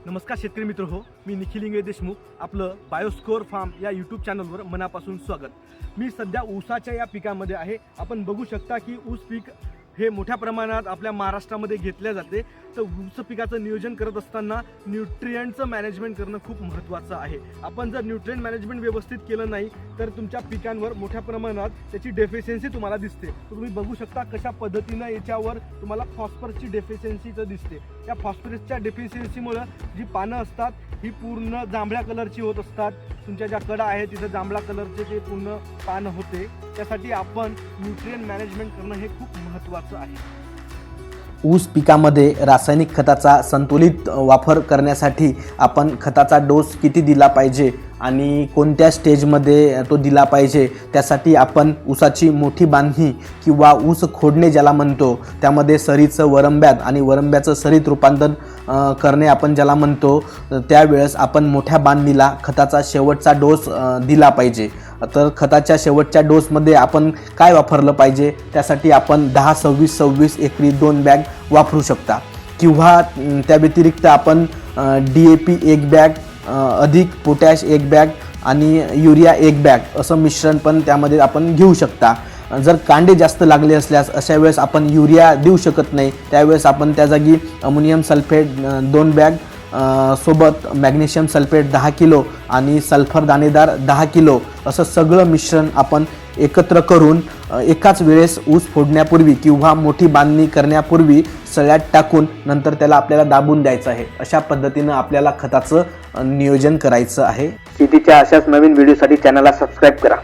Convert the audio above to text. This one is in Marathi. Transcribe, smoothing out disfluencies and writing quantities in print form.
नमस्कार शेतकरी मित्र हो, मी निखिल इंगळे देशमुख. आपलं बायोस्कोर फार्म या यूट्यूब चॅनलवर मनापासून स्वागत. मी सध्या ऊसाच्या या पिकामध्ये आहे. आपण बघू शकता की ऊस पीक हे मोठ्या प्रमाणात आपल्या महाराष्ट्रामध्ये घेतले जाते. तर ऊस पिकाचं नियोजन करत असताना न्यूट्रिएंटचं मॅनेजमेंट करणं खूप महत्त्वाचं आहे. आपण जर न्यूट्रिएंट मॅनेजमेंट व्यवस्थित केलं नाही तर तुमच्या पिकांवर मोठ्या प्रमाणात त्याची डेफिशियन्सी तुम्हाला दिसते. तर तुम्ही बघू शकता कशा पद्धतीनं याच्यावर तुम्हाला फॉस्फरसची डेफिशियन्सी दिसते. या फॉस्फरसच्या डेफिशियन्सीमुळे जी पानं असतात ही पूर्ण जांभळ्या कलरची होत असतात. तुमच्या ज्या कडा आहेत तिथं जांभळा कलरचे ते पूर्ण पानं होते. त्यासाठी आपण न्यूट्रिएंट मॅनेजमेंट करणं हे खूप महत्त्वाचं आहे. ऊस पिकामध्ये रासायनिक खताचा संतुलित वापर करण्यासाठी आपण खताचा डोस किती दिला पाहिजे आणि कोणत्या स्टेजमध्ये तो दिला पाहिजे, त्यासाठी आपण ऊसाची मोठी बांधणी किंवा ऊस खोडणे ज्याला म्हणतो, त्यामध्ये सरीचं वरंब्यात आणि वरंब्याचं सरीत रूपांतर करणे आपण ज्याला म्हणतो, त्यावेळेस आपण मोठ्या बांधणीला खताचा शेवटचा डोस दिला पाहिजे. तर खताच्या शेवटच्या डोसमध्ये आपण काय वापरलं पाहिजे, त्यासाठी आपण 10-26-26 एकरी 2 बॅग वापरू शकता किंवा त्या व्यतिरिक्त आपण DAP 1 बॅग अधिक पोटॅश 1 बॅग आणि युरिया 1 बॅग असं मिश्रण पण त्यामध्ये आपण घेऊ शकता. जर कांडे जास्त लागले असल्यास अशा वेळेस आपण युरिया देऊ शकत नाही. त्यावेळेस आपण त्या जागी अमोनियम सल्फेट 2 बॅग सोबत मॅग्नेशियम सल्फेट 10 किलो आणि सल्फर दाणेदार 10 किलो असं सगळं मिश्रण आपण एकत्र करून एकाच वेळेस ऊस फोडण्यापूर्वी किंवा मोठी बांधणी करण्यापूर्वी सळ्यात टाकून नंतर त्याला आपल्याला दाबून द्यायचं आहे. अशा पद्धतीनं आपल्याला खताचं नियोजन करायचं आहे. शेतीच्या अशाच नवीन व्हिडिओसाठी चॅनलला सबस्क्राईब करा.